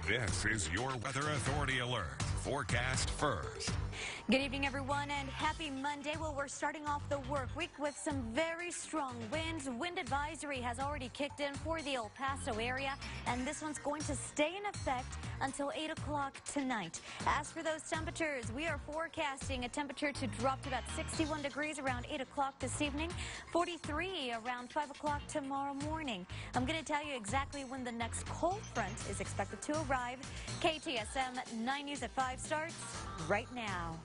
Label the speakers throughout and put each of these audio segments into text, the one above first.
Speaker 1: This is your Weather Authority alert. Forecast first.
Speaker 2: Good evening, everyone, and happy Monday. Well, we're starting off the work week with some very strong winds. Wind advisory has already kicked in for the El Paso area, and this one's going to stay in effect until 8 o'clock tonight. As for those temperatures, we are forecasting a temperature to drop to about 61 degrees around 8 o'clock this evening, 43 around 5 o'clock tomorrow morning. I'm going to tell you exactly when the next cold front is expected to arrive. KTSM 9 News at 5 starts right now.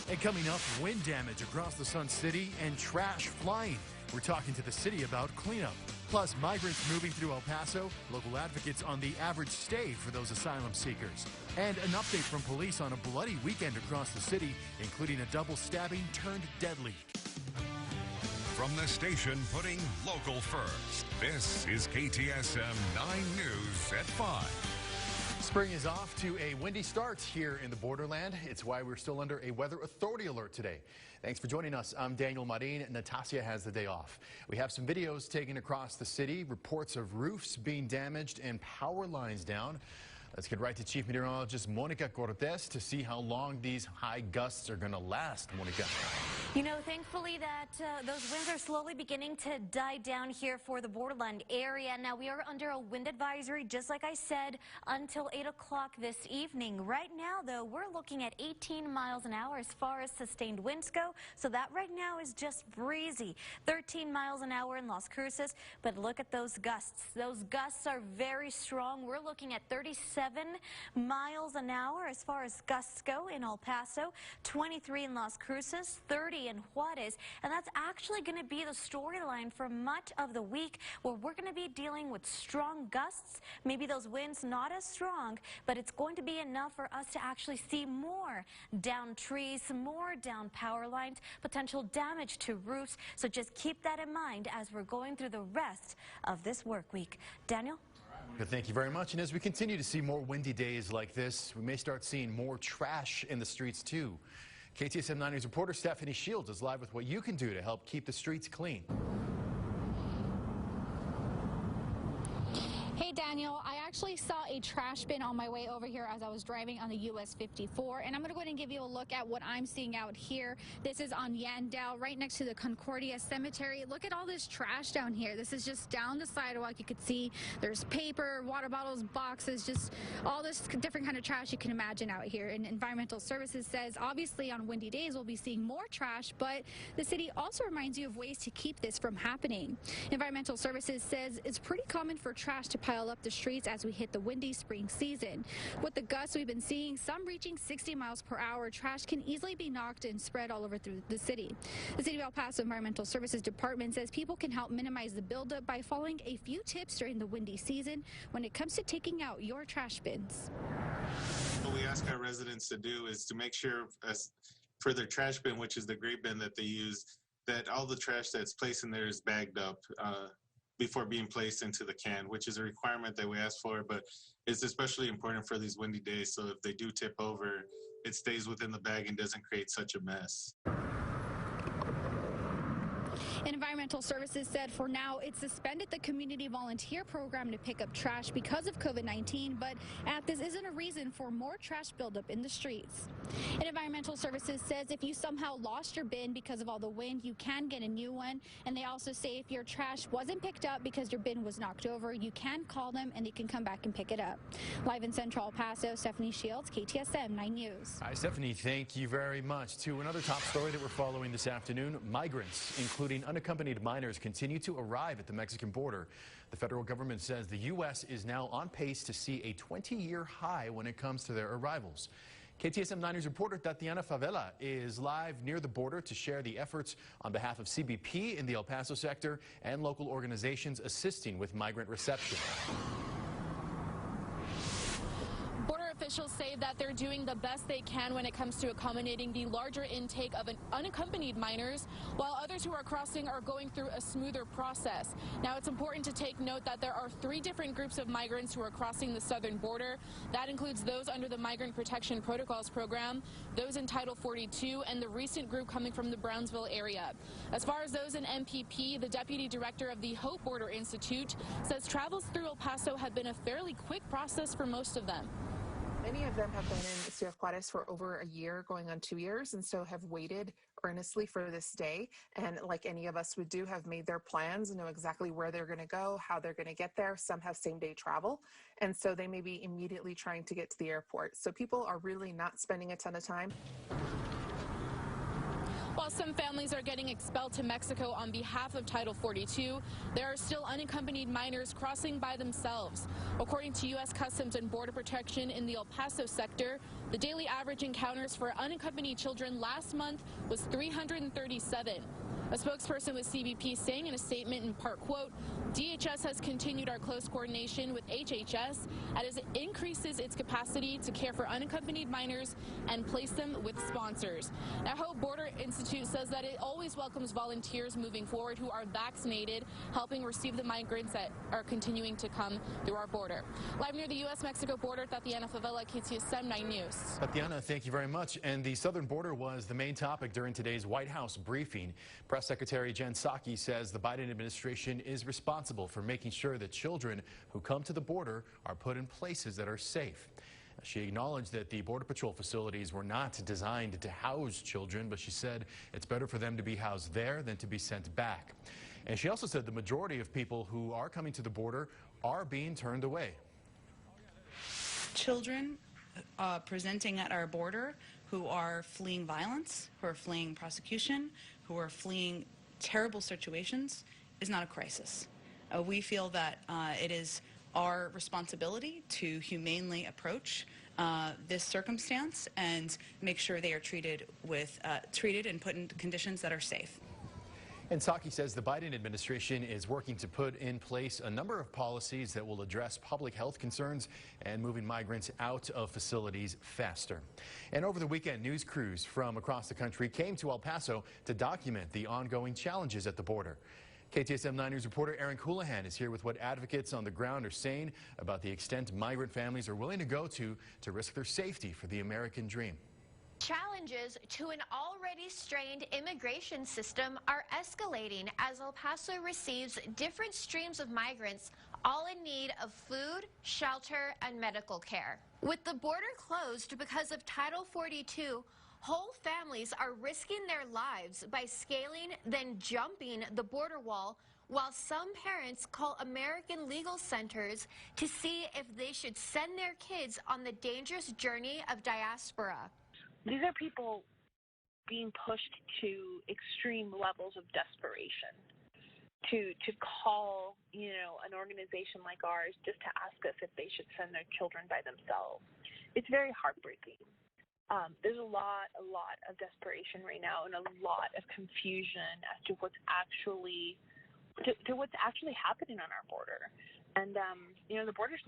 Speaker 3: And coming up, wind damage across the Sun City and trash flying. We're talking to the city about cleanup. Plus, migrants moving through El Paso, local advocates on the average stay for those asylum seekers. And an update from police on a bloody weekend across the city, including a double stabbing turned deadly.
Speaker 1: From the station putting local first, this is KTSM 9 News at 5.
Speaker 3: Spring is off to a windy start here in the borderland. It's why we're still under a weather authority alert today. Thanks for joining us. I'm Daniel Marin. Natasha has the day off. We have some videos taken across the city, reports of roofs being damaged and power lines down. Let's get right to Chief Meteorologist Monica Cortez to see how long these high gusts are going to last. Monica.
Speaker 2: You know, thankfully that those winds are slowly beginning to die down here for the borderland area. Now, we are under a wind advisory, just like I said, until 8 o'clock this evening. Right now, though, we're looking at 18 miles an hour as far as sustained winds go. So that right now is just breezy. 13 miles an hour in Las Cruces. But look at those gusts. Those gusts are very strong. We're looking at 37 miles an hour as far as gusts go in El Paso, 23 in Las Cruces, 30 in Juarez, and that's actually going to be the storyline for much of the week, where we're going to be dealing with strong gusts, maybe those winds not as strong, but it's going to be enough for us to actually see more down trees, more down power lines, potential damage to roofs. So just keep that in mind as we're going through the rest of this work week. Daniel?
Speaker 3: Good, thank you very much. And as we continue to see more windy days like this, we may start seeing more trash in the streets too. KTSM 9 News reporter Stephanie Shields is live with what you can do to help keep the streets clean.
Speaker 4: Hey Daniel, I actually saw a trash bin on my way over here as I was driving on the US 54, and I'm going to go ahead and give you a look at what I'm seeing out here. This is on Vandal, right next to the Concordia Cemetery. Look at all this trash down here. This is just down the sidewalk. You could see there's paper, water bottles, boxes, just all this different kind of trash you can imagine out here. And Environmental Services says obviously on windy days we'll be seeing more trash, but the city also reminds you of ways to keep this from happening. Environmental Services says it's pretty common for trash to pile up the streets as we hit the windy spring season. With the gusts we've been seeing, some reaching 60 miles per hour, trash can easily be knocked and spread all over through the city. The City of El Paso Environmental Services Department says people can help minimize the buildup by following a few tips during the windy season when it comes to taking out your trash bins.
Speaker 5: What we ask our residents to do is to make sure, as for their trash bin, which is the gray bin that they use, that all the trash that's placed in there is bagged up before being placed into the can, which is a requirement that we ask for, but it's especially important for these windy days, so if they do tip over, it stays within the bag and doesn't create such a mess.
Speaker 4: Environmental Services said for now it suspended the community volunteer program to pick up trash because of COVID-19, but this isn't a reason for more trash buildup in the streets. And Environmental Services says if you somehow lost your bin because of all the wind, you can get a new one. And they also say if your trash wasn't picked up because your bin was knocked over, you can call them and they can come back and pick it up. Live in Central El Paso, Stephanie Shields, KTSM 9 News.
Speaker 3: Hi, Stephanie. Thank you very much. To another top story that we're following this afternoon, migrants, including unaccompanied minors, continue to arrive at the Mexican border. The federal government says the U.S. is now on pace to see a 20-year high when it comes to their arrivals. KTSM 9 News reporter Tatiana Favela is live near the border to share the efforts on behalf of CBP in the El Paso sector and local organizations assisting with migrant reception.
Speaker 6: officials say that they're doing the best they can when it comes to accommodating the larger intake of unaccompanied minors, while others who are crossing are going through a smoother process. Now, it's important to take note that there are 3 different groups of migrants who are crossing the southern border. That includes those under the Migrant Protection Protocols program, those in Title 42, and the recent group coming from the Brownsville area. As far as those in MPP, the deputy director of the Hope Border Institute says travels through El Paso have been a fairly quick process for most of them.
Speaker 7: Many of them have been in Ciudad Juarez for over a year, going on 2 years, and so have waited earnestly for this day. And like any of us would do, have made their plans and know exactly where they're going to go, how they're going to get there. Some have same-day travel, and so they may be immediately trying to get to the airport. So people are really not spending a ton of time.
Speaker 6: While some families are getting expelled to Mexico on behalf of Title 42, there are still unaccompanied minors crossing by themselves. According to U.S. Customs and Border Protection in the El Paso sector, the daily average encounters for unaccompanied children last month was 337. A spokesperson with CBP saying in a statement in part, quote, DHS has continued our close coordination with HHS as it increases its capacity to care for unaccompanied minors and place them with sponsors. Now, Hope Border Institute says that it always welcomes volunteers moving forward who are vaccinated, helping receive the migrants that are continuing to come through our border. Live near the U.S.-Mexico border, Tatiana Favela, KTSM 9 News.
Speaker 3: Tatiana, thank you very much. And the southern border was the main topic during today's White House briefing. Press Secretary Jen Psaki says the Biden administration is responsible for making sure that children who come to the border are put in places that are safe. She acknowledged that the Border Patrol facilities were not designed to house children, but she said it's better for them to be housed there than to be sent back. And she also said the majority of people who are coming to the border are being turned away.
Speaker 8: Children presenting at our border who are fleeing violence, who are fleeing prosecution, who are fleeing terrible situations is not a crisis. We feel that it is our responsibility to humanely approach this circumstance and make sure they are treated and put in conditions that are safe.
Speaker 3: And Psaki says the Biden administration is working to put in place a number of policies that will address public health concerns and moving migrants out of facilities faster. And over the weekend, news crews from across the country came to El Paso to document the ongoing challenges at the border. KTSM 9 News reporter Aaron Houlihan is here with what advocates on the ground are saying about the extent migrant families are willing to go to risk their safety for the American dream.
Speaker 9: Challenges to an already strained immigration system are escalating as El Paso receives different streams of migrants, all in need of food, shelter, and medical care. With the border closed because of Title 42, whole families are risking their lives by scaling, then jumping the border wall, while some parents call American legal centers to see if they should send their kids on the dangerous journey of diaspora.
Speaker 10: These are people being pushed to extreme levels of desperation to call, an organization like ours just to ask us if they should send their children by themselves. It's very heartbreaking. There's a lot of desperation right now and a lot of confusion as to what's actually happening on our border. And, the border's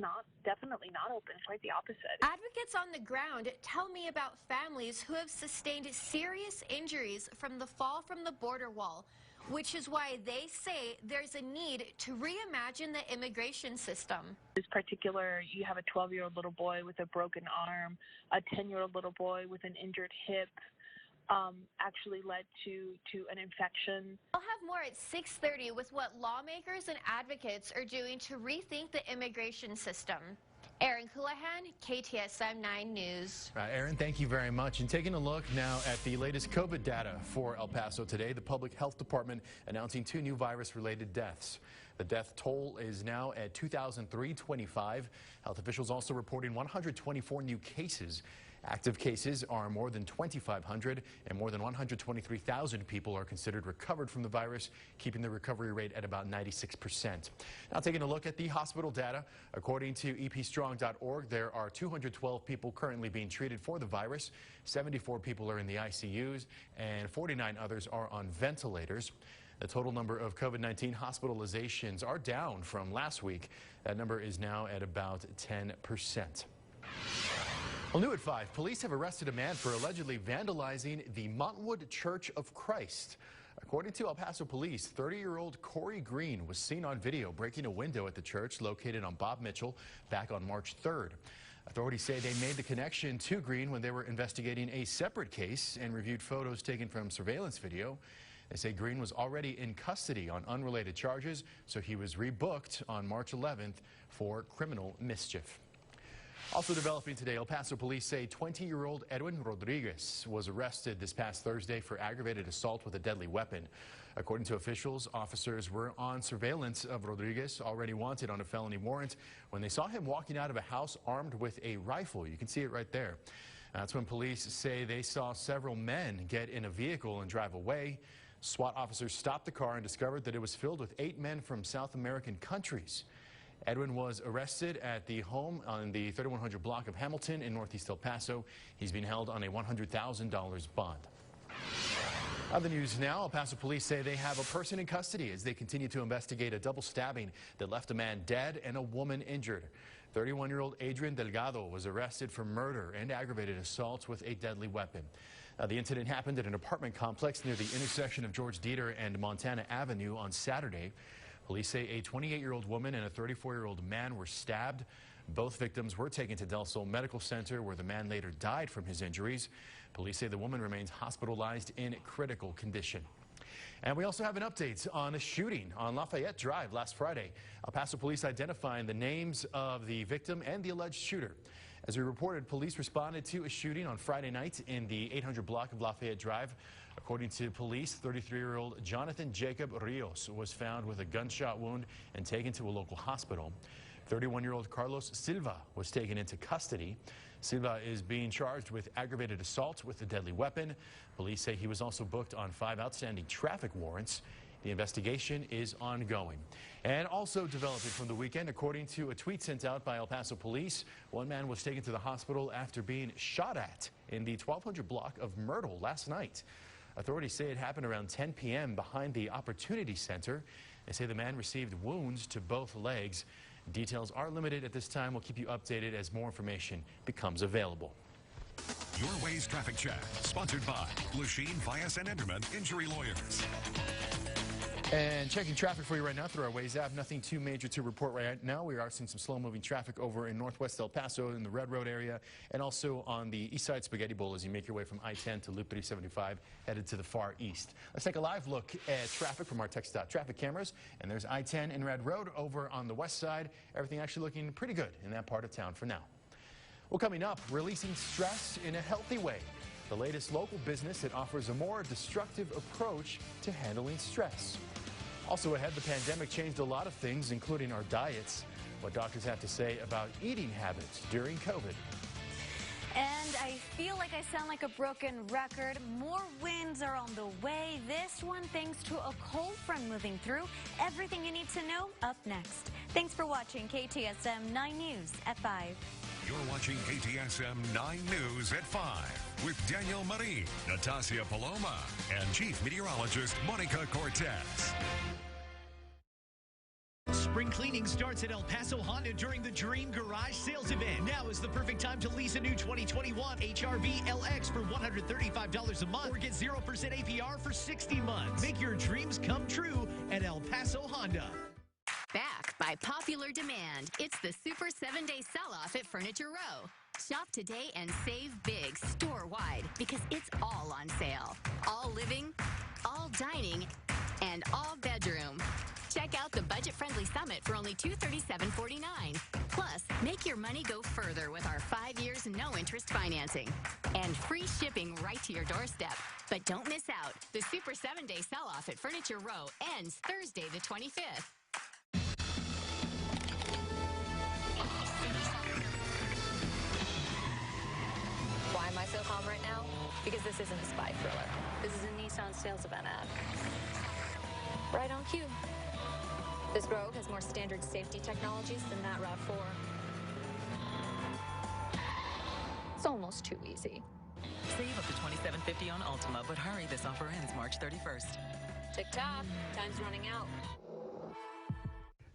Speaker 10: definitely not open. It's quite the opposite.
Speaker 9: Advocates on the ground tell me about families who have sustained serious injuries from the fall from the border wall, which is why they say there's a need to reimagine the immigration system.
Speaker 10: In particular, you have a 12-year-old little boy with a broken arm, a 10-year-old little boy with an injured hip, actually led to an infection.
Speaker 9: I'll have more at 6:30 with what lawmakers and advocates are doing to rethink the immigration system. Aaron Houlihan, KTSM 9 News.
Speaker 3: Aaron, thank you very much. And taking a look now at the latest COVID data for El Paso today, the Public Health Department announcing 2 new virus-related deaths. The death toll is now at 2,325. Health officials also reporting 124 new cases. Active cases are more than 2,500, and more than 123,000 people are considered recovered from the virus, keeping the recovery rate at about 96%. Now taking a look at the hospital data, according to epstrong.org, there are 212 people currently being treated for the virus. 74 people are in the ICUs, and 49 others are on ventilators. The total number of COVID-19 hospitalizations are down from last week. That number is now at about 10%. Well, new at 5, police have arrested a man for allegedly vandalizing the Montwood Church of Christ. According to El Paso police, 30-year-old Corey Green was seen on video breaking a window at the church located on Bob Mitchell back on March 3rd. Authorities say they made the connection to Green when they were investigating a separate case and reviewed photos taken from surveillance video. They say Green was already in custody on unrelated charges, so he was rebooked on March 11th for criminal mischief. Also developing today, El Paso police say 20-year-old Edwin Rodriguez was arrested this past Thursday for aggravated assault with a deadly weapon. According to officials, officers were on surveillance of Rodriguez, already wanted on a felony warrant, when they saw him walking out of a house armed with a rifle. You can see it right there. That's when police say they saw several men get in a vehicle and drive away. SWAT officers stopped the car and discovered that it was filled with 8 men from South American countries. Edwin was arrested at the home on the 3100 block of Hamilton in Northeast El Paso. He's being held on a $100,000 bond. Other news now, El Paso police say they have a person in custody as they continue to investigate a double stabbing that left a man dead and a woman injured. 31-year-old Adrian Delgado was arrested for murder and aggravated assault with a deadly weapon. The incident happened at an apartment complex near the intersection of George Dieter and Montana Avenue on Saturday. Police say a 28-year-old woman and a 34-year-old man were stabbed. Both victims were taken to Del Sol Medical Center, where the man later died from his injuries. Police say the woman remains hospitalized in critical condition. And we also have an update on a shooting on Lafayette Drive last Friday. El Paso police identifying the names of the victim and the alleged shooter. As we reported, police responded to a shooting on Friday night in the 800 block of Lafayette Drive. According to police, 33-year-old Jonathan Jacob Rios was found with a gunshot wound and taken to a local hospital. 31-year-old Carlos Silva was taken into custody. Silva is being charged with aggravated assault with a deadly weapon. Police say he was also booked on 5 outstanding traffic warrants. The investigation is ongoing. And also developing from the weekend, according to a tweet sent out by El Paso police, one man was taken to the hospital after being shot at in the 1200 block of Myrtle last night. Authorities say it happened around 10 p.m. behind the Opportunity Center. They say the man received wounds to both legs. Details are limited at this time. We'll keep you updated as more information becomes available.
Speaker 1: Your Ways Traffic Check, sponsored by Lachine Vyas and Enderman Injury Lawyers.
Speaker 3: And checking traffic for you right now through our Waze app. Nothing too major to report right now. We are seeing some slow-moving traffic over in northwest El Paso in the Red Road area, and also on the east side Spaghetti Bowl as you make your way from I-10 to Loop 375 headed to the far east. Let's take a live look at traffic from our TxDOT traffic cameras. And there's I-10 in Red Road over on the west side. Everything actually looking pretty good in that part of town for now. Well, coming up, releasing stress in a healthy way. The latest local business that offers a more destructive approach to handling stress. Also ahead, the pandemic changed a lot of things, including our diets. What doctors have to say about eating habits during COVID.
Speaker 2: And I feel like I sound like a broken record. More winds are on the way. This one thanks to a cold front moving through. Everything you need to know up next. Thanks for watching KTSM 9 News at 5.
Speaker 1: You're watching KTSM 9 News at 5 with Daniel Marin, Natasha Paloma, and Chief Meteorologist Monica Cortez.
Speaker 11: Spring cleaning starts at El Paso Honda during the Dream Garage Sales Event. Now is the perfect time to lease a new 2021 HRV LX for $135 a month or get 0% APR for 60 months. Make your dreams come true at El Paso Honda.
Speaker 12: Back by popular demand, it's the Super 7-Day Sell-Off at Furniture Row. Shop today and save big store-wide because it's all on sale. All living, all dining, and all bedroom. Check out the budget-friendly Summit for only $237.49. Plus, make your money go further with our 5 years no-interest financing. And free shipping right to your doorstep. But don't miss out. The Super 7-Day Sell-Off at Furniture Row ends Thursday the 25th.
Speaker 13: Why am I so calm right now? Because this isn't a spy thriller. This is a Nissan sales event ad. Right on cue. This Rogue has more standard safety technologies than that RAV4. It's almost too easy.
Speaker 14: Save up to $27.50 on Altima, but hurry, this offer ends March 31st.
Speaker 13: Tick-tock, time's running out.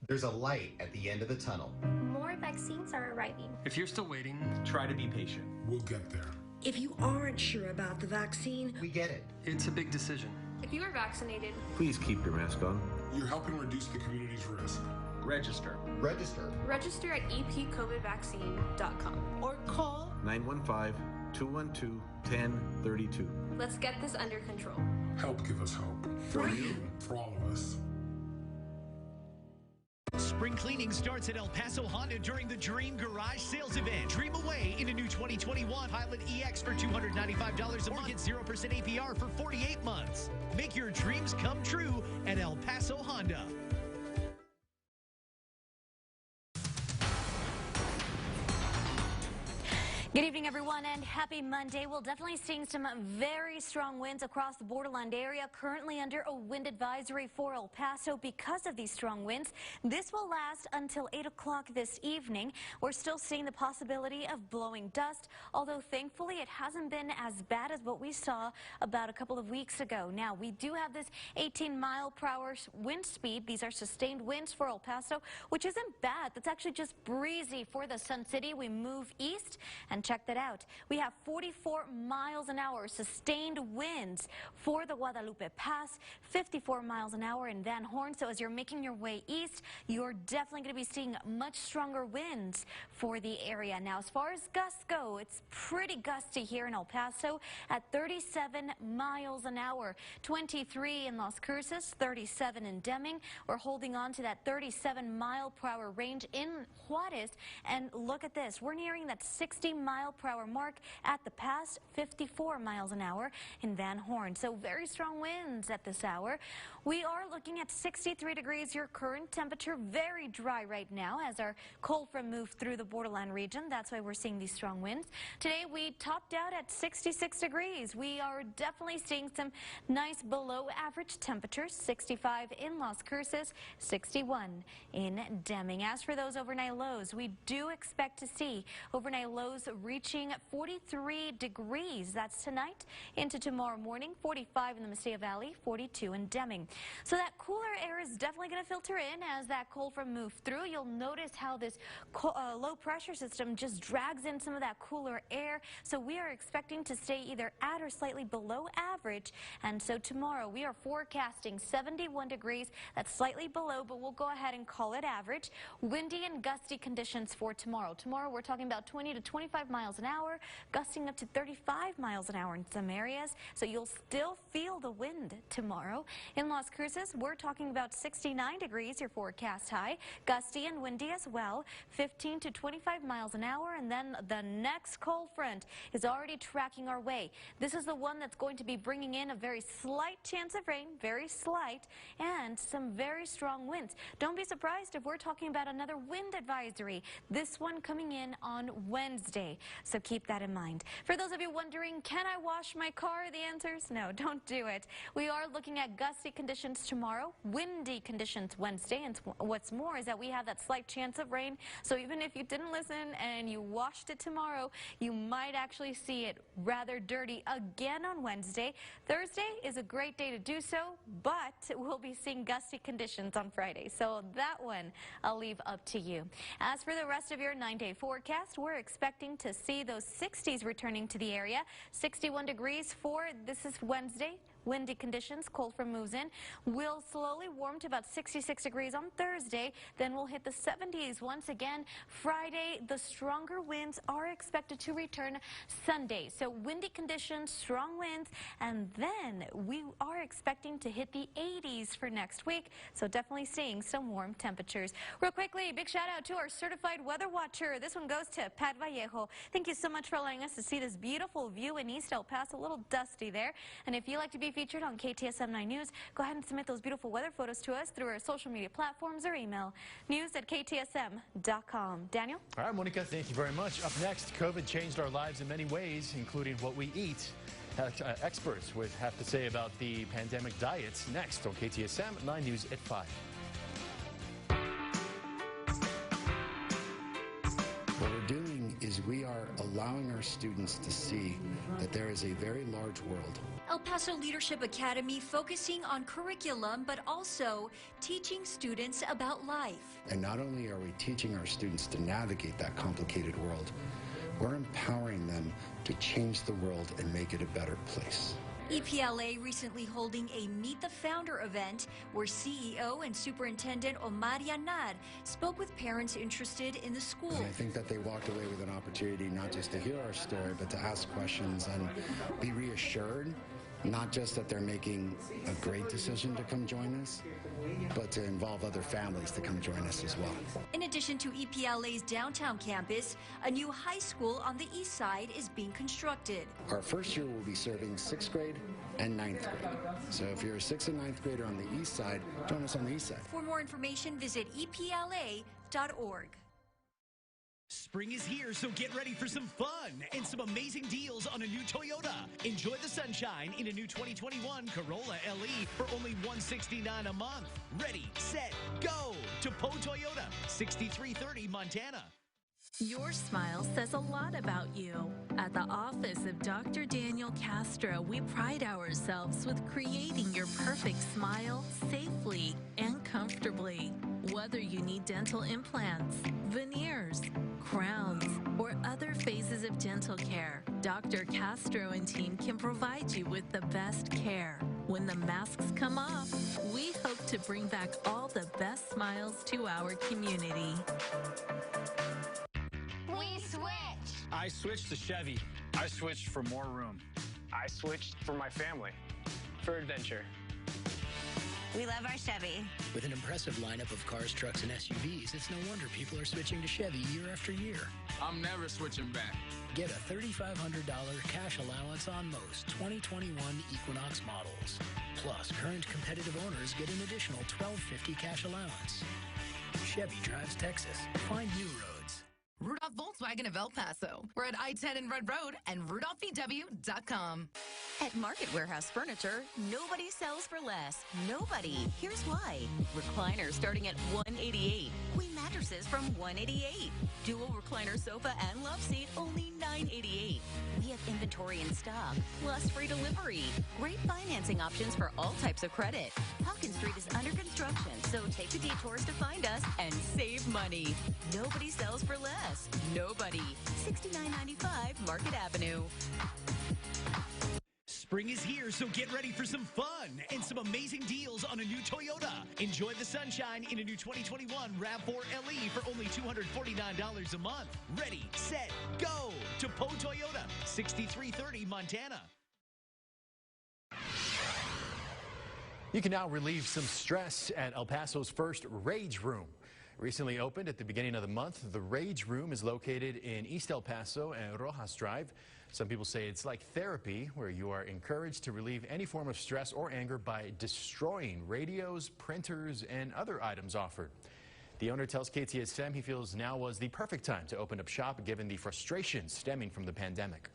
Speaker 15: There's a light at the end of the tunnel.
Speaker 16: More vaccines are arriving.
Speaker 17: If you're still waiting, try to be patient.
Speaker 18: We'll get there.
Speaker 19: If you aren't sure about the vaccine,
Speaker 15: we get it.
Speaker 17: It's a big decision.
Speaker 16: If you are vaccinated,
Speaker 20: please keep your mask on.
Speaker 18: You're helping reduce the community's risk.
Speaker 20: Register.
Speaker 15: Register.
Speaker 16: Register at epcovidvaccine.com.
Speaker 19: Or call
Speaker 20: 915-212-1032.
Speaker 16: Let's get this under control.
Speaker 18: Help give us hope. For you. For all of us.
Speaker 11: Spring cleaning starts at El Paso Honda during the Dream Garage Sales Event. Dream away in a new 2021 Pilot EX for $295 a month. Or get 0% APR for 48 months. Make your dreams come true at El Paso Honda.
Speaker 2: Good evening, everyone, and happy Monday. We're definitely seeing some very strong winds across the borderland area, currently under a wind advisory for El Paso because of these strong winds. This will last until 8 o'clock this evening. We're still seeing the possibility of blowing dust, although thankfully it hasn't been as bad as what we saw about a couple of weeks ago. Now, we do have this 18-mile-per-hour wind speed. These are sustained winds for El Paso, which isn't bad. That's actually just breezy for the Sun City. We move east and check that out. We have 44 miles an hour sustained winds for the Guadalupe Pass, 54 miles an hour in Van Horn. So as you're making your way east, you're definitely going to be seeing much stronger winds for the area. Now, as far as gusts go, it's pretty gusty here in El Paso at 37 miles an hour, 23 in Las Cruces, 37 in Deming. We're holding on to that 37-mile-per-hour range in Juarez. And look at this. We're nearing that 60-mile-per-hour mark at the pass, 54 miles an hour in Van Horn. So very strong winds at this hour. We are looking at 63 degrees, your current temperature. Very dry right now as our cold front moved through the borderland region. That's why we're seeing these strong winds. Today we topped out at 66 degrees. We are definitely seeing some nice below average temperatures. 65 in Las Cruces, 61 in Deming. As for those overnight lows, we do expect to see overnight lows reaching 43 degrees. That's tonight into tomorrow morning. 45 in the Mesilla Valley, 42 in Deming. So that cooler air is definitely going to filter in as that cold front moves through. You'll notice how this low pressure system just drags in some of that cooler air. So we are expecting to stay either at or slightly below average. And so tomorrow we are forecasting 71 degrees. That's slightly below, but we'll go ahead and call it average. Windy and gusty conditions for tomorrow. Tomorrow we're talking about 20 to 25 miles an hour, gusting up to 35 miles an hour in some areas. So you'll still feel the wind tomorrow. In Las Cruces, we're talking about 69 degrees, your forecast high. Gusty and windy as well, 15 to 25 miles an hour. And then the next cold front is already tracking our way. This is the one that's going to be bringing in a very slight chance of rain, very slight, and some very strong winds. Don't be surprised if we're talking about another wind advisory. This one coming in on Wednesday. So keep that in mind. For those of you wondering, can I wash my car? The answer is no, don't do it. We are looking at gusty conditions tomorrow, windy conditions Wednesday, and what's more is that we have that slight chance of rain. So even if you didn't listen and you washed it tomorrow, you might actually see it rather dirty again on Wednesday. Thursday is a great day to do so, but we'll be seeing gusty conditions on Friday. So that one I'll leave up to you. As for the rest of your 9-day forecast, we're expecting to see those 60s returning to the area. 61 degrees for this is Wednesday. Windy conditions, cold front moves in. We'll slowly warm to about 66 degrees on Thursday. Then we'll hit the 70s once again. Friday, the stronger winds are expected to return Sunday. So windy conditions, strong winds, and then we are expecting to hit the 80s for next week. So definitely seeing some warm temperatures. Real quickly, big shout out to our certified weather watcher. This one goes to Pat Vallejo. Thank you so much for allowing us to see this beautiful view in East El Paso. A little dusty there. And if you like to be featured on KTSM 9 News, go ahead and submit those beautiful weather photos to us through our social media platforms or email news@ktsm.com. Daniel?
Speaker 3: All right, Monica, thank you very much. Up next, COVID changed our lives in many ways, including what we eat. Experts would have to say about the pandemic diets next on KTSM 9 News at 5.
Speaker 21: What we're doing is we are allowing our students to see that there is a very large world.
Speaker 22: El Paso Leadership Academy focusing on curriculum, but also teaching students about life.
Speaker 21: And not only are we teaching our students to navigate that complicated world, we're empowering them to change the world and make it a better place.
Speaker 22: EPLA recently holding a Meet the Founder event where CEO and Superintendent Omar Yanar spoke with parents interested in the school.
Speaker 21: And I think that they walked away with an opportunity not just to hear our story, but to ask questions and be reassured, not just that they're making a great decision to come join us, but to involve other families to come join us as well.
Speaker 22: In addition to EPLA's downtown campus, a new high school on the east side is being constructed.
Speaker 21: Our first year will be serving 6th grade and 9th grade. So if you're a 6th and 9th grader on the east side, join us on the east side.
Speaker 22: For more information, visit epla.org.
Speaker 11: Spring is here, so get ready for some fun and some amazing deals on a new Toyota. Enjoy the sunshine in a new 2021 Corolla LE for only $169 a month. Ready, set, go to Poe Toyota, 6330 Montana.
Speaker 23: Your smile says a lot about you. At the office of Dr. Daniel Castro, we pride ourselves with creating your perfect smile safely and comfortably. Whether you need dental implants, veneers, crowns, or other phases of dental care, Dr. Castro and team can provide you with the best care. When the masks come off, we hope to bring back all the best smiles to our community.
Speaker 9: We switch.
Speaker 17: I switched to Chevy. I switched for more room. I switched for my family. For adventure.
Speaker 24: We love our Chevy.
Speaker 25: With an impressive lineup of cars, trucks, and SUVs, it's no wonder people are switching to Chevy year after year.
Speaker 26: I'm never switching back.
Speaker 25: Get a $3,500 cash allowance on most 2021 Equinox models. Plus, current competitive owners get an additional $1,250 cash allowance. Chevy drives Texas. Find new roads.
Speaker 27: Rudolph Volkswagen of El Paso. We're at I-10 and Red Road and rudolphvw.com.
Speaker 12: At Market Warehouse Furniture, nobody sells for less. Nobody. Here's why. Recliners starting at $188. Queen mattresses from $188. Dual recliner sofa and love seat only $988. We have inventory in stock, plus free delivery. Great financing options for all types of credit. Hawkins Street is under construction, so take the detours to find us and save money. Nobody sells for less. Nobody. $69.95 Market Avenue.
Speaker 11: Spring is here, so get ready for some fun and some amazing deals on a new Toyota. Enjoy the sunshine in a new 2021 RAV4 LE for only $249 a month. Ready, set, go to Poe Toyota, 6330 Montana.
Speaker 3: You can now relieve some stress at El Paso's first Rage Room. Recently opened at the beginning of the month, the Rage Room is located in East El Paso and Rojas Drive. Some people say it's like therapy, where you are encouraged to relieve any form of stress or anger by destroying radios, printers, and other items offered. The owner tells KTSM he feels now was the perfect time to open up shop given the frustrations stemming from the pandemic.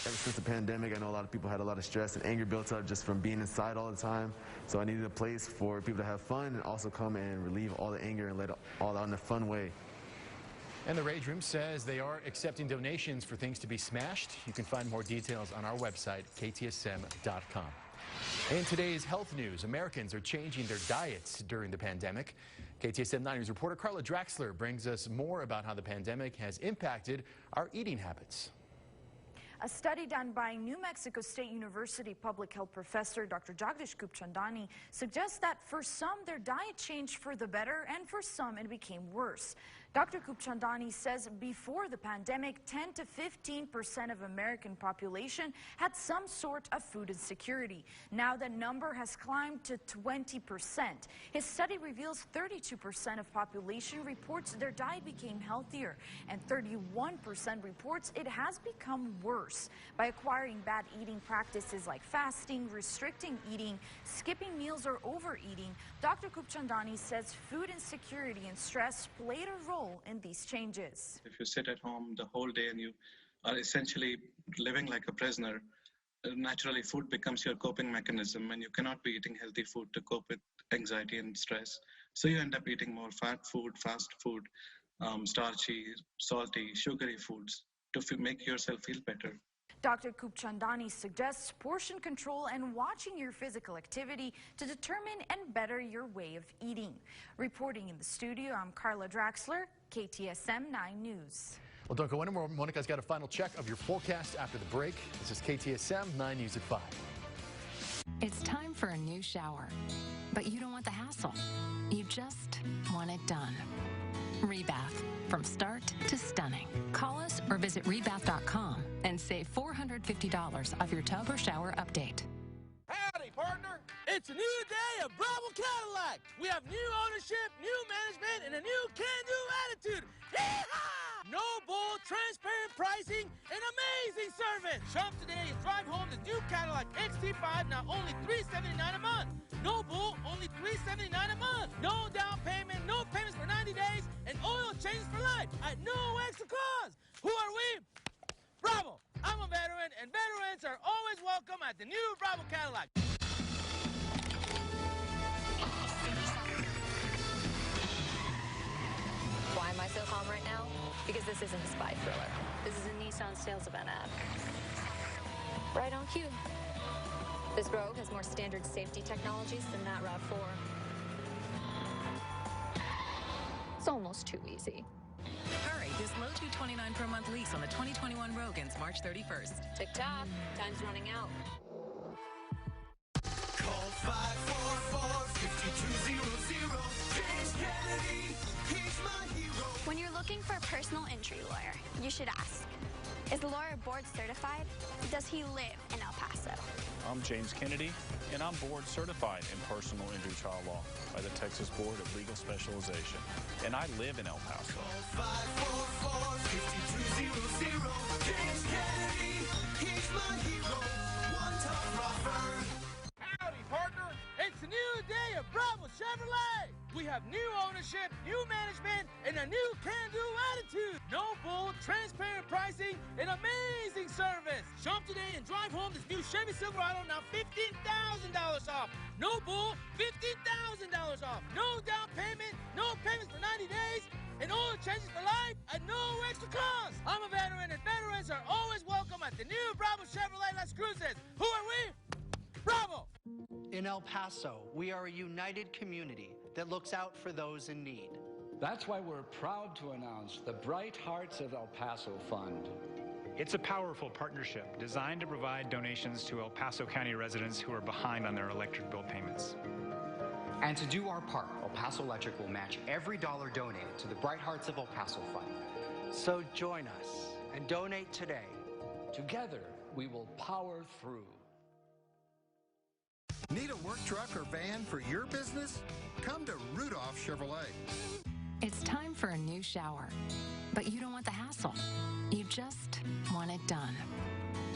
Speaker 28: Ever since the pandemic, I know a lot of people had a lot of stress and anger built up just from being inside all the time. So I needed a place for people to have fun and also come and relieve all the anger and let it all out in a fun way.
Speaker 3: And the Rage Room says they are accepting donations for things to be smashed. You can find more details on our website, ktsm.com. In today's health news, Americans are changing their diets during the pandemic. KTSM 9 News reporter Carla Draxler brings us more about how the pandemic has impacted our eating habits.
Speaker 29: A study done by New Mexico State University public health professor Dr. Jagdish Gupchandani suggests that for some their diet changed for the better and for some it became worse. Dr. Gupchandani says before the pandemic, 10 to 15% of American population had some sort of food insecurity. Now the number has climbed to 20%. His study reveals 32% of population reports their diet became healthier and 31% reports it has become worse. By acquiring bad eating practices like fasting, restricting eating, skipping meals or overeating, Dr. Gupchandani says food insecurity and stress played a role in these changes.
Speaker 30: If you sit at home the whole day and you are essentially living like a prisoner, naturally food becomes your coping mechanism, and you cannot be eating healthy food to cope with anxiety and stress. So you end up eating more fat food, fast food, starchy, salty, sugary foods to make yourself feel better.
Speaker 29: Dr. Kupchandani suggests portion control and watching your physical activity to determine and better your way of eating. Reporting in the studio, I'm Carla Draxler, KTSM 9 News.
Speaker 3: Well, don't go anywhere. Monica's got a final check of your forecast after the break. This is KTSM 9 News at 5.
Speaker 12: It's time for a new shower, but you don't want the hassle. You just want it done. Rebath, from start to stunning. Call us or visit rebath.com and save $450 off your tub or shower update.
Speaker 1: Howdy, partner. It's a new day of Bravo Cadillac. We have new ownership, new management, and a new can-do attitude. Yeehaw! No bull, transparent pricing, and amazing service. Shop today and drive home the new Cadillac XT5, now only $379 a month. No bull, only $379 a month. No down payment, no payments for 90 days, and oil changes for life at no extra cost. Who are we? Bravo. I'm a veteran, and veterans are always welcome at the new Bravo Cadillac.
Speaker 4: Why am I so calm right now? Because this isn't a spy thriller. This is a Nissan sales event ad. Right on cue. This Rogue has more standard safety technologies than that RAV4. It's almost too easy.
Speaker 23: Hurry, this low $229 per month lease on the 2021 Rogue ends March 31st.
Speaker 4: Tick-tock, time's running out.
Speaker 5: Call 544-5200. James Kennedy, he's my hero.
Speaker 6: When you're looking for a personal injury lawyer, you should ask, is the lawyer board certified? Does he live in El Paso?
Speaker 7: I'm James Kennedy, and I'm board certified in personal injury trial law by the Texas Board of Legal Specialization. And I live in El Paso.
Speaker 5: 544-5200. James Kennedy, he's my hero. One tough rocker.
Speaker 1: Howdy, partner. It's a new day of Bravo Chevrolet. We have new ownership, new management, and a new can-do attitude. No bull, transparent pricing, and amazing service. Shop today and drive home this new Chevy Silverado, now $15,000 off. No bull, $15,000 off. No down payment, no payments for 90 days, and oil changes for life at no extra cost. I'm a veteran, and veterans are always welcome at the new Bravo Chevrolet Las Cruces. Who are we? Bravo!
Speaker 8: In El Paso, we are a united community that looks out for those in need.
Speaker 10: That's why we're proud to announce the Bright Hearts of El Paso Fund.
Speaker 13: It's a powerful partnership designed to provide donations to El Paso County residents who are behind on their electric bill payments.
Speaker 14: And to do our part, El Paso Electric will match every dollar donated to the Bright Hearts of El Paso Fund.
Speaker 8: So join us and donate today.
Speaker 10: Together, we will power through.
Speaker 15: Need a work truck or van for your business? Come to Rudolph Chevrolet.
Speaker 12: It's time for a new shower, but you don't want the hassle. You just want it done.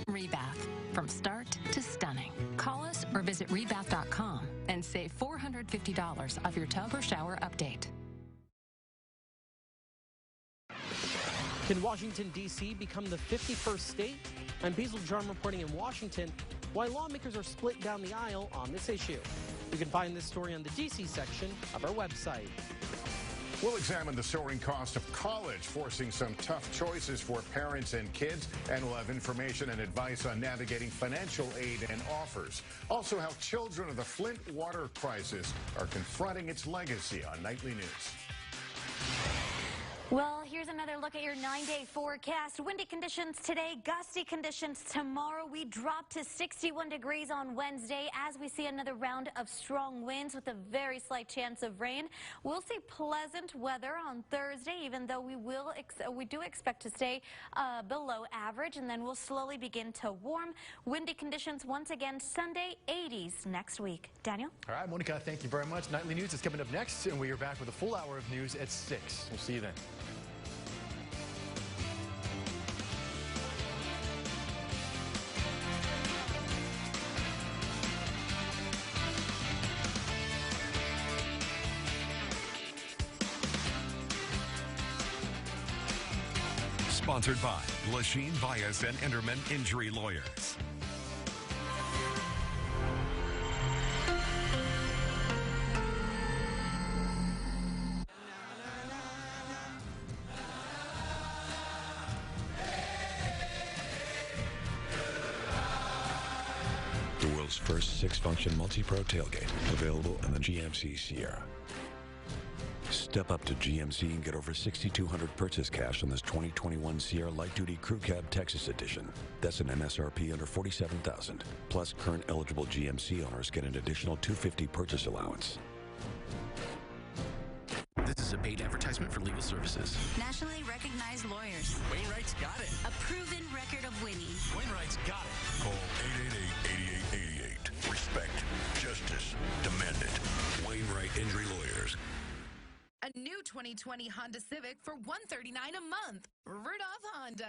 Speaker 12: Rebath, from start to stunning. Call us or visit rebath.com and save $450 off your tub or shower update.
Speaker 31: Can Washington, D.C. become the 51st state? I'm Basil Drum reporting in Washington, why lawmakers are split down the aisle on this issue. You can find this story on the D.C. section of our website.
Speaker 32: We'll examine the soaring cost of college, forcing some tough choices for parents and kids, and we'll have information and advice on navigating financial aid and offers. Also, how children of the Flint water crisis are confronting its legacy on Nightly News.
Speaker 2: Well, here's another look at your 9-day forecast. Windy conditions today, gusty conditions tomorrow. We drop to 61 degrees on Wednesday as we see another round of strong winds with a very slight chance of rain. We'll see pleasant weather on Thursday, even though we do expect to stay below average, and then we'll slowly begin to warm. Windy conditions once again Sunday, 80s next week. Daniel?
Speaker 3: All right, Monica, thank you very much. Nightly News is coming up next, and we are back with a full hour of news at 6. We'll see you then.
Speaker 33: Sponsored by Lachine, Bias, and Enderman Injury Lawyers.
Speaker 9: world's first 6-function multi-pro tailgate, available in the GMC Sierra. Step up to GMC and get over $6,200 purchase cash on this 2021 Sierra Light Duty Crew Cab Texas Edition. That's an MSRP under $47,000. Plus, current eligible GMC owners get an additional $250 purchase allowance.
Speaker 11: This is a paid advertisement for legal services.
Speaker 12: Nationally recognized lawyers.
Speaker 11: Wainwright's got it.
Speaker 12: A proven record of winning.
Speaker 11: Wainwright's got it.
Speaker 33: Call 888-8888. Respect. Justice. Demand it. Wainwright Injury Lawyers.
Speaker 16: A new 2020 Honda Civic for $139 a month. Rudolph Honda.